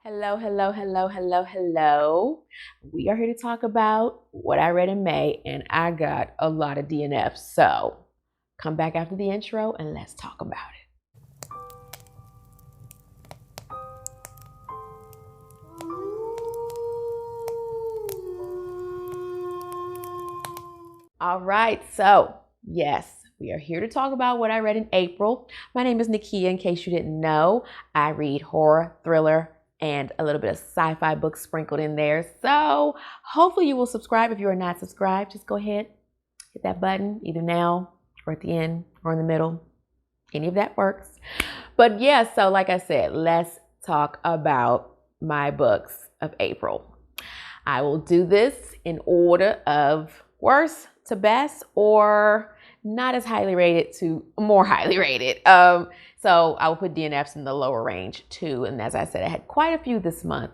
Hello, hello, hello, hello, hello. We are here to talk about what I read in May, and I got a lot of DNFs. So come back after the intro and let's talk about it. All right, so yes, we are here to talk about what I read in April. My name is Nakia, in case you didn't know. I read horror, thriller, and a little bit of sci-fi books sprinkled in there. So hopefully you will subscribe. If you are not subscribed, just go ahead, hit that button either now or at the end or in the middle. Any of that works. But yeah, so like I said, let's talk about my books of April. I will do this in order of worst to best, or not as highly rated to more highly rated. So I will put DNFs in the lower range too. And as I said, I had quite a few this month.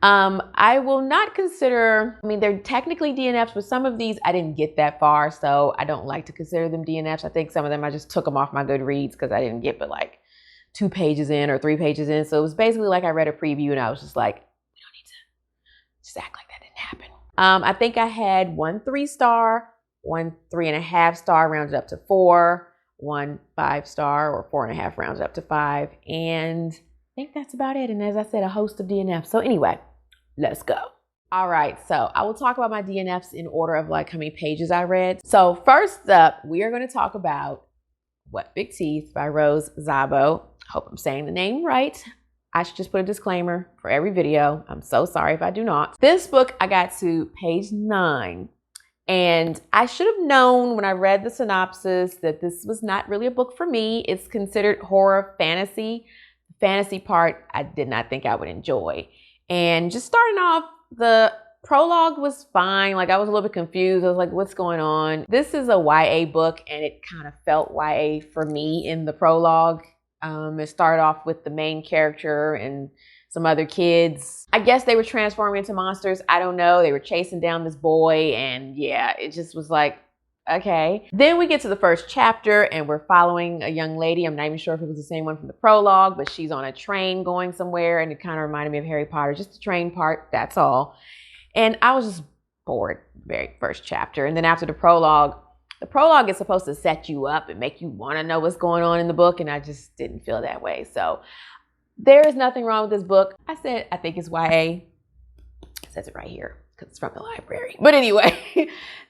I will not consider, they're technically DNFs, but some of these I didn't get that far. So I don't like to consider them DNFs. I think some of them I just took them off my Goodreads because I didn't get but like 2 pages in or 3 pages in. So it was basically like I read a preview and I was just like, we don't need to just act like that didn't happen. I think I had 1 3-star, 1 3.5 star rounded up to 4, 1 5-star or 4.5 rounded up to 5. And I think that's about it. And as I said, a host of DNFs. So anyway, let's go. All right, so I will talk about my DNFs in order of like how many pages I read. So first up, we are going to talk about What Big Teeth by Rose Zabo. Hope I'm saying the name right. I should just put a disclaimer for every video. I'm so sorry if I do not. This book, I got to page 9. And I should have known when I read the synopsis that this was not really a book for me. It's considered horror fantasy. The fantasy part, I did not think I would enjoy. And just starting off, the prologue was fine. Like I was a little bit confused. I was like, what's going on? This is a YA book and it kind of felt YA for me in the prologue. It started off with the main character and some other kids. I guess they were transforming into monsters. I don't know. They were chasing down this boy and yeah, it just was like, okay. Then we get to the first chapter and we're following a young lady. I'm not even sure if it was the same one from the prologue, but she's on a train going somewhere and it kind of reminded me of Harry Potter, just the train part, that's all. And I was just bored, very first chapter. And then after the prologue is supposed to set you up and make you want to know what's going on in the book. And I just didn't feel that way. So there is nothing wrong with this book. I said, I think it's YA. It says it right here because it's from the library. But anyway,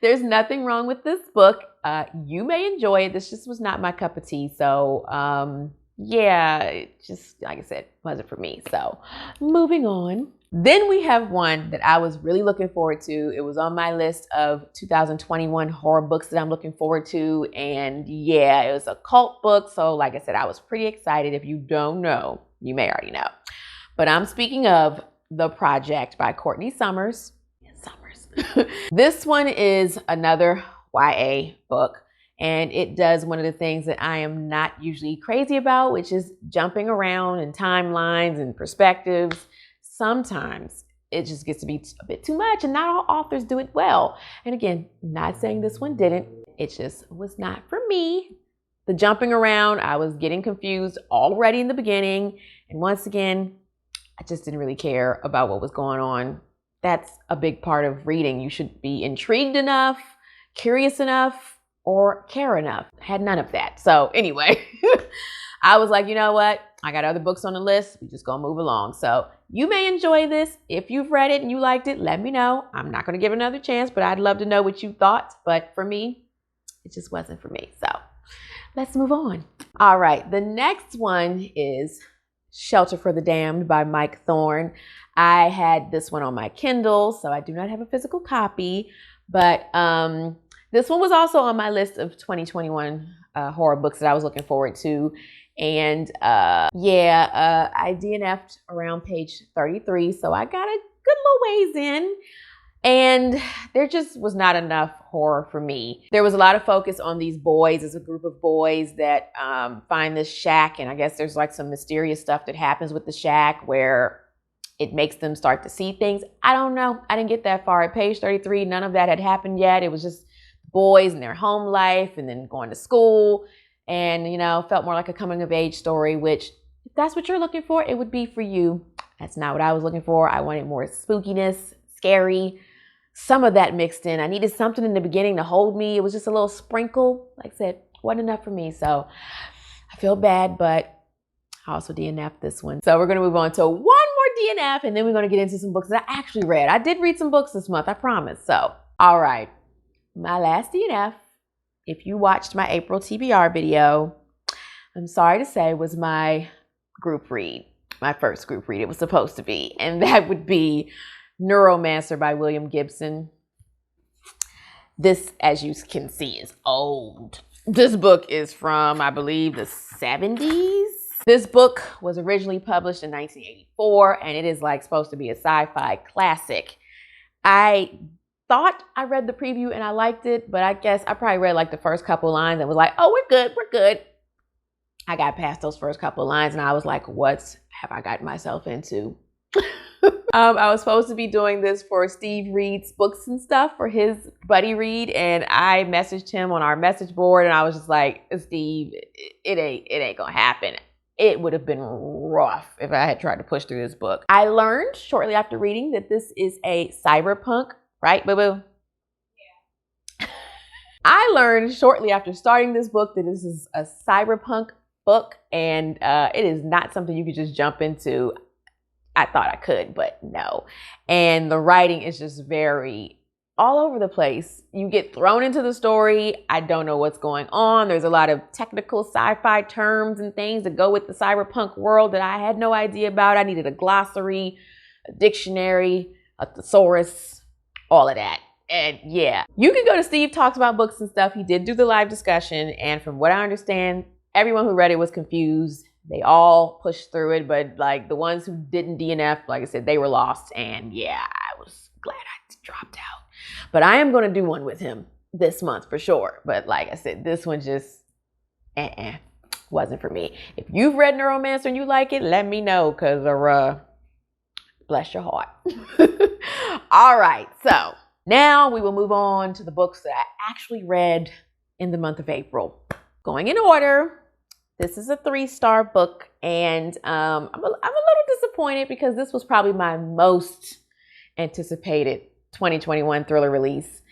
there's nothing wrong with this book. You may enjoy it. This just was not my cup of tea. So yeah, it just, like I said, wasn't for me. So moving on. Then we have one that I was really looking forward to. It was on my list of 2021 horror books that I'm looking forward to. And yeah, it was a cult book. So like I said, I was pretty excited. If you don't know, you may already know. But I'm speaking of The Project by Courtney Summers. This one is another YA book. And it does one of the things that I am not usually crazy about, which is jumping around in timelines and perspectives. Sometimes it just gets to be a bit too much and not all authors do it well. And again, not saying this one didn't, it just was not for me. The jumping around, I was getting confused already in the beginning. And once again, I just didn't really care about what was going on. That's a big part of reading. You should be intrigued enough, curious enough, or care enough. I had none of that. So anyway, I was like, you know what? I got other books on the list. We just gonna move along. So you may enjoy this. If you've read it and you liked it, let me know. I'm not gonna give it another chance, but I'd love to know what you thought. But for me, it just wasn't for me. So let's move on. All right, the next one is Shelter for the Damned by Mike Thorne. I had this one on my Kindle, so I do not have a physical copy, but this one was also on my list of 2021 horror books that I was looking forward to. And I DNF'd around page 33, so I got a good little ways in. And there just was not enough horror for me. There was a lot of focus on these boys as a group of boys that find this shack. And I guess there's like some mysterious stuff that happens with the shack where it makes them start to see things. I don't know. I didn't get that far. At page 33, none of that had happened yet. It was just boys and their home life and then going to school. And, felt more like a coming of age story, which if that's what you're looking for, it would be for you That's not what I was looking for. I wanted more spookiness, scary, some of that mixed in. I needed something in the beginning to hold me. It was just a little sprinkle. Like I said, wasn't enough for me. So I feel bad, but I also DNF'd this one. So we're going to move on to one more DNF, and then we're going to get into some books that I actually read. I did read some books this month, I promise. So, all right. My last DNF, if you watched my April TBR video, I'm sorry to say, was my group read. My first group read. It was supposed to be. And that would be Neuromancer by William Gibson. This, as you can see, is old. This book is from, I believe, the 70s. This book was originally published in 1984, and it is like supposed to be a sci-fi classic. I thought I read the preview and I liked it, but I guess I probably read like the first couple lines and was like, oh, we're good, we're good. I got past those first couple of lines and I was like, what have I gotten myself into? I was supposed to be doing this for Steve Reed's books and stuff for his buddy read, and I messaged him on our message board and I was just like, Steve, it ain't gonna happen. It would have been rough if I had tried to push through this book. I learned shortly after reading that this is a cyberpunk, right, boo-boo? Yeah. I learned shortly after starting this book that this is a cyberpunk book, and it is not something you could just jump into. I thought I could, but no. And the writing is just very all over the place. You get thrown into the story. I don't know what's going on. There's a lot of technical sci-fi terms and things that go with the cyberpunk world that I had no idea about. I needed a glossary, a dictionary, a thesaurus, all of that. And yeah, you can go to Steve Talks About Books and stuff. He did do the live discussion. And from what I understand, everyone who read it was confused. They all pushed through it, but like the ones who didn't DNF, like I said, they were lost. And yeah, I was glad I dropped out. But I am going to do one with him this month for sure. But like I said, this one just wasn't for me. If you've read Neuromancer and you like it, let me know, because bless your heart. All right, so now we will move on to the books that I actually read in the month of April. Going in order, this is a 3-star book, and I'm a little disappointed because this was probably my most anticipated 2021 thriller release.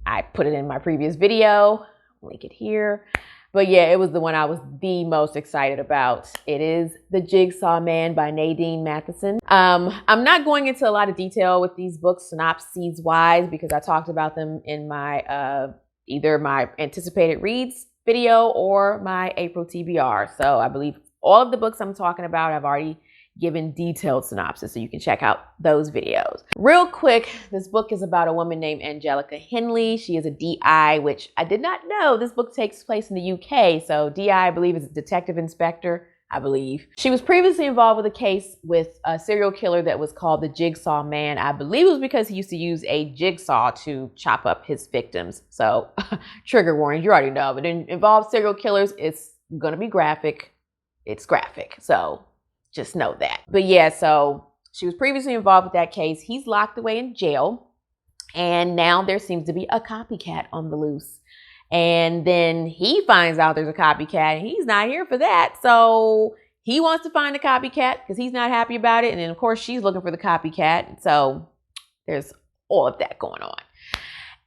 I put it in my previous video, link it here. But yeah, it was the one I was the most excited about. It is The Jigsaw Man by Nadine Matheson. I'm not going into a lot of detail with these books synopses wise because I talked about them in my either my anticipated reads video or my April TBR. So I believe all of the books I'm talking about I've already given detailed synopsis, so you can check out those videos. Real quick, this book is about a woman named Angelica Henley. She is a DI, which I did not know. This book takes place in the UK. So DI, I believe, is a detective inspector, I believe. She was previously involved with a case with a serial killer that was called the Jigsaw Man. I believe it was because he used to use a jigsaw to chop up his victims. So trigger warnings, you already know, but it involves serial killers. It's gonna be graphic. It's graphic, so just know that. But yeah, so she was previously involved with that case. He's locked away in jail, and now there seems to be a copycat on the loose. And then he finds out there's a copycat, and he's not here for that. So he wants to find the copycat because he's not happy about it. And then, of course, she's looking for the copycat. So there's all of that going on.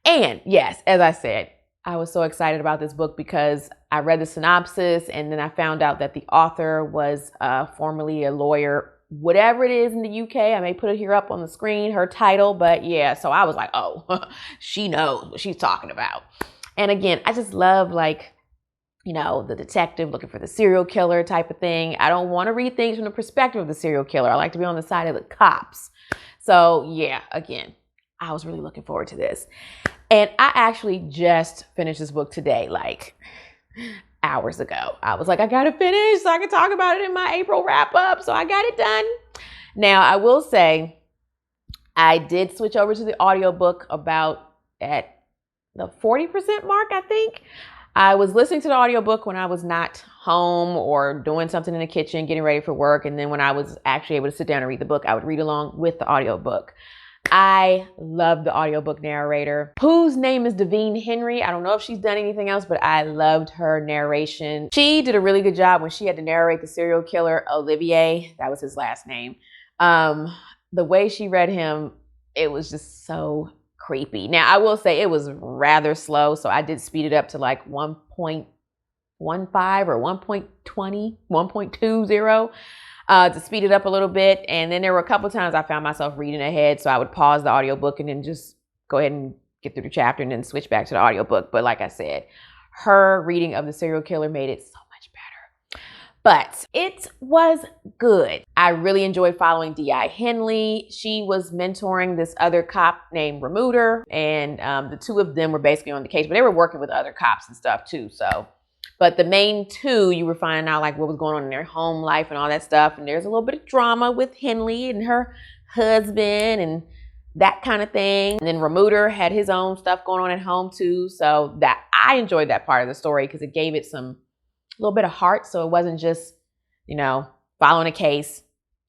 And yes, as I said, I was so excited about this book because I read the synopsis and then I found out that the author was formerly a lawyer, whatever it is in the UK. I may put it here up on the screen, her title, but yeah, so I was like, oh, she knows what she's talking about. And again, I just love, like, you know, the detective looking for the serial killer type of thing. I don't want to read things from the perspective of the serial killer. I like to be on the side of the cops. So yeah, again, I was really looking forward to this. And I actually just finished this book today, like hours ago. I was like, I gotta finish so I can talk about it in my April wrap up. So I got it done. Now, I will say, I did switch over to the audiobook about at the 40% mark, I think. I was listening to the audiobook when I was not home or doing something in the kitchen, getting ready for work. And then when I was actually able to sit down and read the book, I would read along with the audiobook. I love the audiobook narrator, whose name is Davine Henry. I don't know if she's done anything else, but I loved her narration. She did a really good job when she had to narrate the serial killer, Olivier. That was his last name. The way she read him, it was just so creepy. Now, I will say it was rather slow, so I did speed it up to like 1.15 or 1.20, 1.20 to speed it up a little bit. And then there were a couple times I found myself reading ahead, so I would pause the audiobook and then just go ahead and get through the chapter and then switch back to the audiobook. But like I said, her reading of the serial killer made it so much better. But it was good. I really enjoyed following D.I. Henley. She was mentoring this other cop named Remuter, and the two of them were basically on the case, but they were working with other cops and stuff too. So, but the main two, you were finding out like what was going on in their home life and all that stuff. And there's a little bit of drama with Henley and her husband and that kind of thing. And then Remuter had his own stuff going on at home too. So that I enjoyed that part of the story because it gave it some little bit of heart. So it wasn't just, you know, following a case,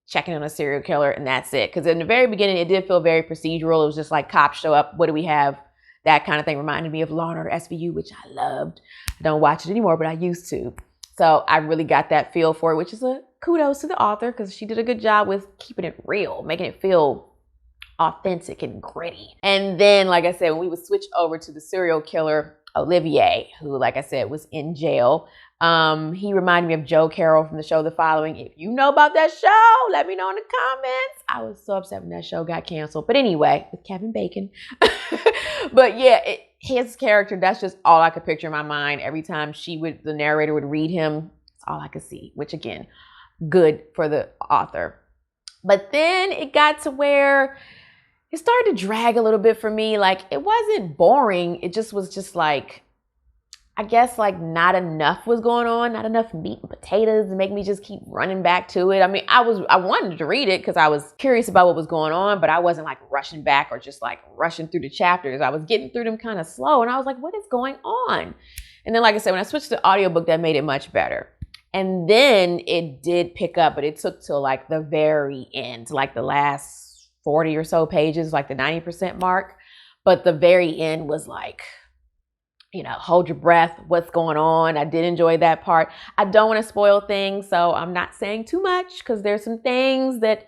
checking on a serial killer, and that's it. Because in the very beginning, it did feel very procedural. It was just like cops show up. What do we have? That kind of thing reminded me of Law and Order SVU, which I loved. I don't watch it anymore, but I used to. So I really got that feel for it, which is a kudos to the author because she did a good job with keeping it real, making it feel authentic and gritty. And then, like I said, when we would switch over to the serial killer, Olivier, who, like I said, was in jail. He reminded me of Joe Carroll from the show The Following. If you know about that show, let me know in the comments. I was so upset when that show got canceled. But anyway, with Kevin Bacon. But yeah, his character, that's just all I could picture in my mind. Every time the narrator would read him, that's all I could see, which again, good for the author. But then it got to where it started to drag a little bit for me. Like, it wasn't boring. It just was just like, I guess like not enough was going on, not enough meat and potatoes to make me just keep running back to it. I mean, I wanted to read it because I was curious about what was going on, but I wasn't like rushing back or just like rushing through the chapters. I was getting through them kind of slow and I was like, what is going on? And then, like I said, when I switched to audiobook, that made it much better. And then it did pick up, but it took till like the very end, like the last 40 or so pages, like the 90% mark. But the very end was like, you know, hold your breath, what's going on. I did enjoy that part. I don't want to spoil things, so I'm not saying too much because there's some things that,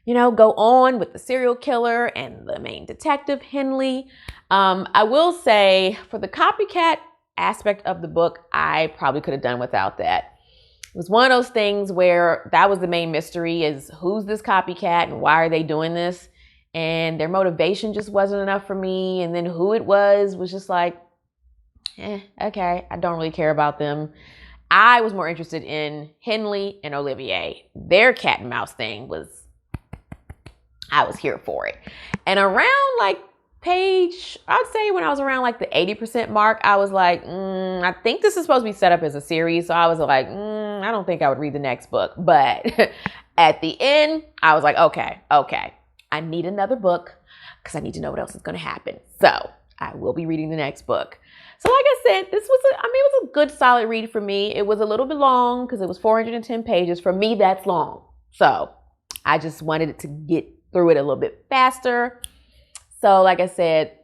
you know, go on with the serial killer and the main detective, Henley. I will say for the copycat aspect of the book, I probably could have done without that. It was one of those things where that was the main mystery, is who's this copycat and why are they doing this? And their motivation just wasn't enough for me. And then who it was just like, okay, I don't really care about them. I was more interested in Henley and Olivier. Their cat and mouse thing I was here for it. And around like I'd say when I was around like the 80% mark, I was like, I think this is supposed to be set up as a series. So I was like, I don't think I would read the next book. But at the end, I was like, okay, I need another book because I need to know what else is going to happen. So I will be reading the next book. So like I said, it was a good solid read for me. It was a little bit long because it was 410 pages. For me, that's long. So I just wanted it to get through it a little bit faster. So like I said,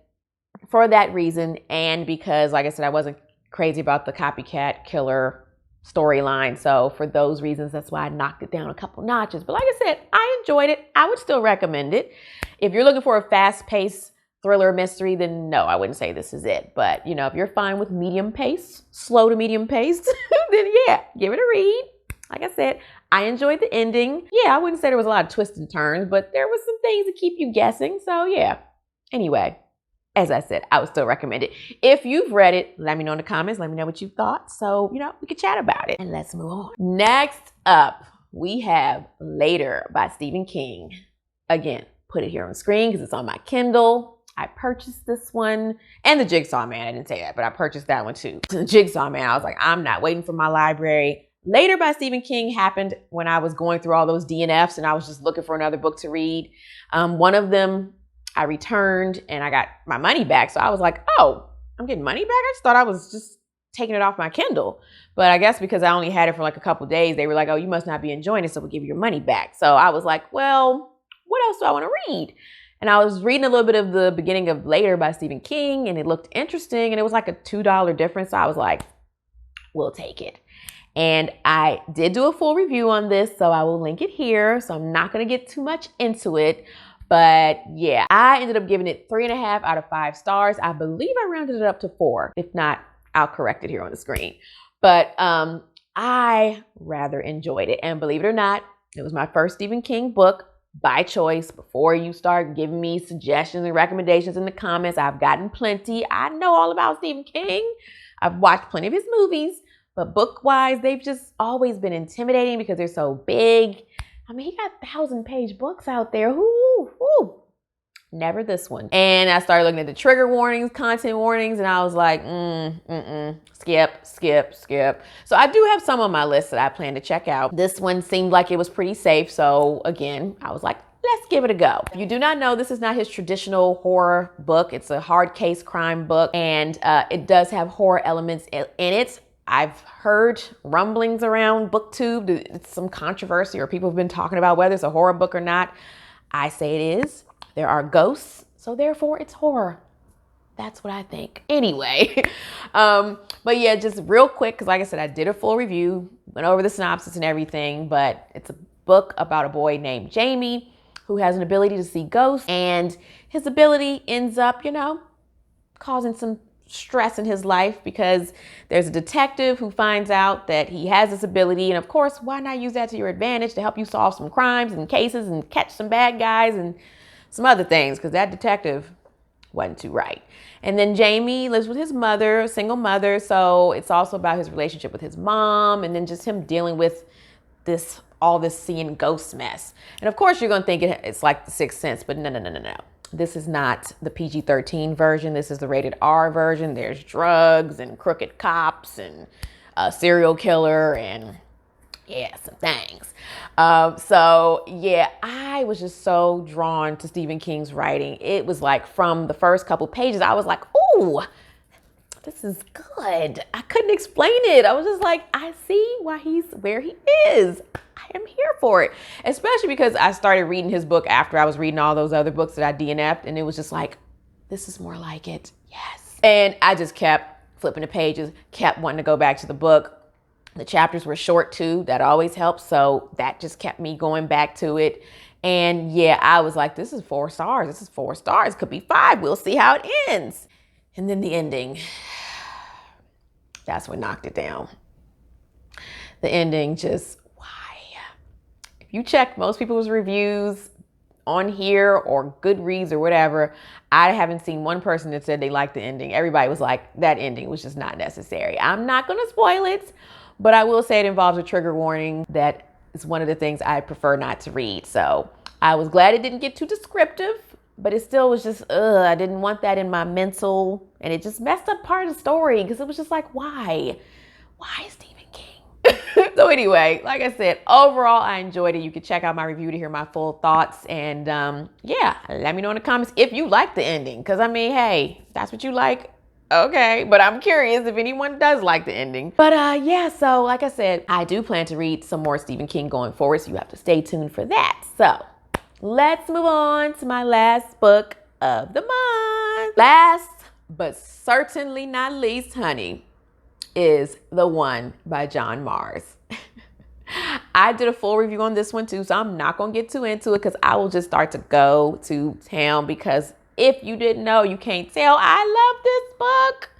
for that reason, and because, like I said, I wasn't crazy about the copycat killer storyline. So for those reasons, that's why I knocked it down a couple notches. But like I said, I enjoyed it. I would still recommend it. If you're looking for a fast-paced thriller mystery, then no, I wouldn't say this is it. But, you know, if you're fine with medium pace, slow to medium pace, then yeah, give it a read. Like I said, I enjoyed the ending. Yeah, I wouldn't say there was a lot of twists and turns, but there was some things to keep you guessing. So yeah. Anyway, as I said, I would still recommend it. If you've read it, let me know in the comments. Let me know what you thought. So, you know, we can chat about it. And let's move on. Next up, we have Later by Stephen King. Again, put it here on the screen because it's on my Kindle. I purchased this one. And the Jigsaw Man. I didn't say that, but I purchased that one too. The Jigsaw Man, I was like, I'm not waiting for my library. Later by Stephen King happened when I was going through all those DNFs and I was just looking for another book to read. One of them I returned and I got my money back. So I was like, oh, I'm getting money back? I just thought I was just taking it off my Kindle. But I guess because I only had it for like a couple of days, they were like, oh, you must not be enjoying it, so we'll give you your money back. So I was like, well, what else do I want to read? And I was reading a little bit of the beginning of Later by Stephen King and it looked interesting and it was like a $2 difference. So I was like, we'll take it. And I did do a full review on this, so I will link it here. So I'm not going to get too much into it. But yeah, I ended up giving it 3.5 out of 5 stars. I believe I rounded it up to 4. If not, I'll correct it here on the screen. But I rather enjoyed it. And believe it or not, it was my first Stephen King book by choice. Before you start giving me suggestions and recommendations in the comments, I've gotten plenty. I know all about Stephen King. I've watched plenty of his movies, but book-wise, they've just always been intimidating because they're so big. I mean, he got 1,000-page books out there. Whoo. Never this one. And I started looking at the trigger warnings, content warnings, and I was like, skip. So I do have some on my list that I plan to check out. This one seemed like it was pretty safe. So again, I was like, let's give it a go. If you do not know, this is not his traditional horror book. It's a hard case crime book, and it does have horror elements in it. I've heard rumblings around Booktube. It's some controversy, or people have been talking about whether it's a horror book or not. I say it is. There are ghosts, so therefore it's horror. That's what I think. Anyway, but yeah, just real quick, because like I said, I did a full review, went over the synopsis and everything, but it's a book about a boy named Jamie who has an ability to see ghosts, and his ability ends up, causing some stress in his life because there's a detective who finds out that he has this ability, and of course, why not use that to your advantage to help you solve some crimes and cases and catch some bad guys and some other things, because that detective wasn't too right. And then Jamie lives with his mother, a single mother, so it's also about his relationship with his mom, and then just him dealing with all this seeing ghost mess. And of course, you're gonna think it's like The Sixth Sense, but no. This is not the PG-13 version. This is the rated R version. There's drugs and crooked cops and a serial killer and some things. So yeah, I was just so drawn to Stephen King's writing. It was like from the first couple pages, I was like, ooh, this is good. I couldn't explain it. I was just like, I see why he's where he is. I am here for it. Especially because I started reading his book after I was reading all those other books that I DNF'd, and it was just like, this is more like it. Yes. And I just kept flipping the pages, kept wanting to go back to the book. The chapters were short too. That always helps. So that just kept me going back to it. And yeah, I was like, this is 4 stars. This is 4 stars. Could be 5. We'll see how it ends. And then the ending, that's what knocked it down. The ending just, why? If you check most people's reviews on here or Goodreads or whatever, I haven't seen one person that said they liked the ending. Everybody was like, that ending was just not necessary. I'm not going to spoil it, but I will say it involves a trigger warning. That is one of the things I prefer not to read. So I was glad it didn't get too descriptive, but it still was just, I didn't want that in my mental, and it just messed up part of the story because it was just like, why? Why Stephen King? So anyway, like I said, overall, I enjoyed it. You can check out my review to hear my full thoughts. And yeah, let me know in the comments if you like the ending. Because I mean, hey, that's what you like. Okay, but I'm curious if anyone does like the ending. But yeah, so like I said, I do plan to read some more Stephen King going forward, so you have to stay tuned for that. So let's move on to my last book of the month. Last, but certainly not least, honey, is The One by John Mars. I did a full review on this one too, so I'm not gonna get too into it because I will just start to go to town, because if you didn't know, you can't tell, I love this book.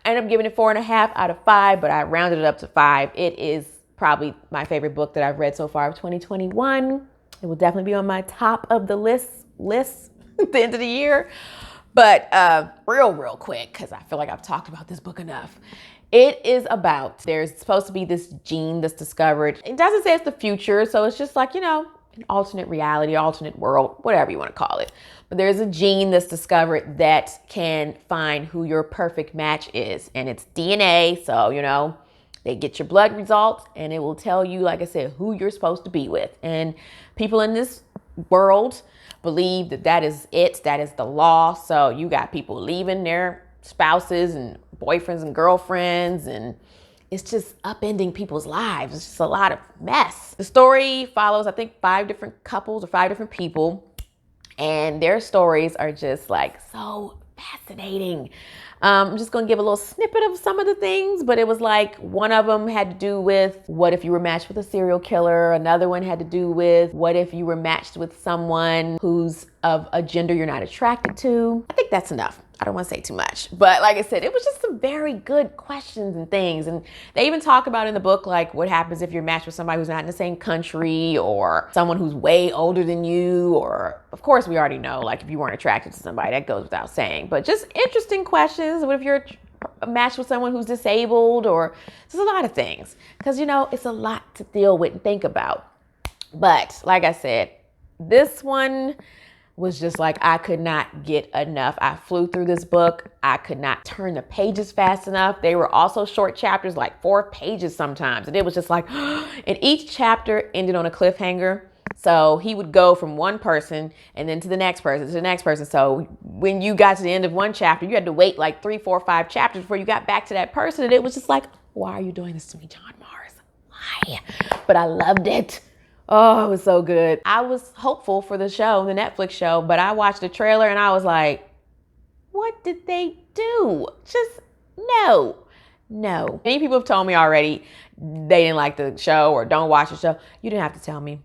And I'm giving it 4.5 out of 5, but I rounded it up to 5. It is probably my favorite book that I've read so far of 2021. It will definitely be on my top of the list at the end of the year. But real quick, because I feel like I've talked about this book enough. It is about, there's supposed to be this gene that's discovered. It doesn't say it's the future, so it's just like, an alternate reality, alternate world, whatever you want to call it. But there's a gene that's discovered that can find who your perfect match is. And it's DNA, so, they get your blood results and it will tell you, like I said, who you're supposed to be with. And people in this world believe that is it, that is the law. So you got people leaving their spouses and boyfriends and girlfriends, and it's just upending people's lives. It's just a lot of mess. The story follows, I think, 5 different couples or 5 different people, and their stories are just like so fascinating. I'm just gonna give a little snippet of some of the things, but it was like one of them had to do with what if you were matched with a serial killer? Another one had to do with what if you were matched with someone who's of a gender you're not attracted to? I think that's enough. I don't want to say too much, but like I said, it was just some very good questions and things. And they even talk about in the book, like what happens if you're matched with somebody who's not in the same country, or someone who's way older than you, or of course we already know, like if you weren't attracted to somebody, that goes without saying, but just interesting questions. What if you're matched with someone who's disabled, or there's a lot of things, because it's a lot to deal with and think about. But like I said, this one was just like, I could not get enough. I flew through this book. I could not turn the pages fast enough. They were also short chapters, like 4 pages sometimes. And it was just like, and each chapter ended on a cliffhanger. So he would go from one person and then to the next person, to the next person. So when you got to the end of one chapter, you had to wait like 3, 4, 5 chapters before you got back to that person. And it was just like, why are you doing this to me, John Mars? Why? But I loved it. Oh, it was so good. I was hopeful for the show, the Netflix show, but I watched the trailer and I was like, what did they do? Just no. Many people have told me already they didn't like the show or don't watch the show. You didn't have to tell me.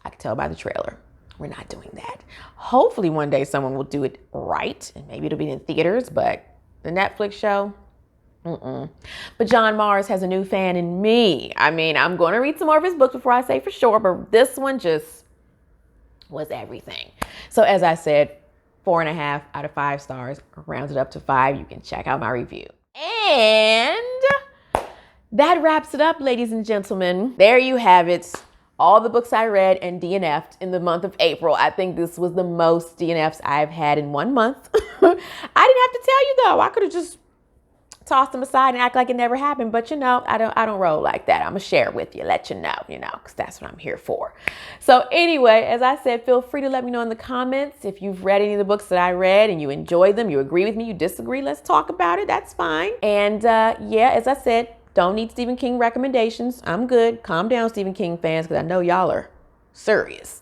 I could tell by the trailer. We're not doing that. Hopefully one day someone will do it right and maybe it'll be in theaters, but the Netflix show, But John Mars has a new fan in me. I mean, I'm going to read some more of his books before I say for sure, but this one just was everything. So as I said, 4.5 out of 5 stars, rounded up to 5. You can check out my review. And that wraps it up, ladies and gentlemen. There you have it. All the books I read and DNF'd in the month of April. I think this was the most DNFs I've had in 1 month. I didn't have to tell you though. I could have just toss them aside and act like it never happened. But I don't roll like that. I'm gonna share it with you, let you know, because that's what I'm here for. So anyway, as I said, feel free to let me know in the comments if you've read any of the books that I read and you enjoyed them, you agree with me, you disagree, let's talk about it. That's fine. And yeah, as I said, don't need Stephen King recommendations. I'm good. Calm down, Stephen King fans, because I know y'all are serious.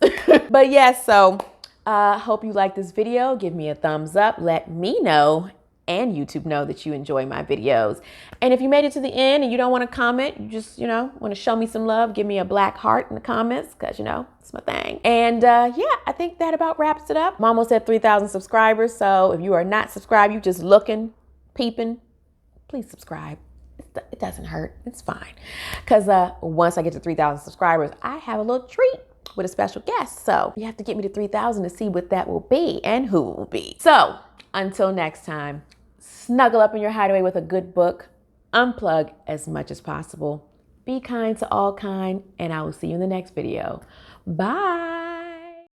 But yes, so hope you like this video. Give me a thumbs up. Let me know and YouTube know that you enjoy my videos. And if you made it to the end and you don't want to comment, you just, want to show me some love, give me a black heart in the comments, because, it's my thing. And yeah, I think that about wraps it up. I'm almost at 3,000 subscribers. So if you are not subscribed, you just looking, peeping, please subscribe. It doesn't hurt. It's fine. Because once I get to 3,000 subscribers, I have a little treat with a special guest. So you have to get me to 3,000 to see what that will be and who it will be. So until next time, snuggle up in your hideaway with a good book, unplug as much as possible, be kind to all kind, and I will see you in the next video. Bye.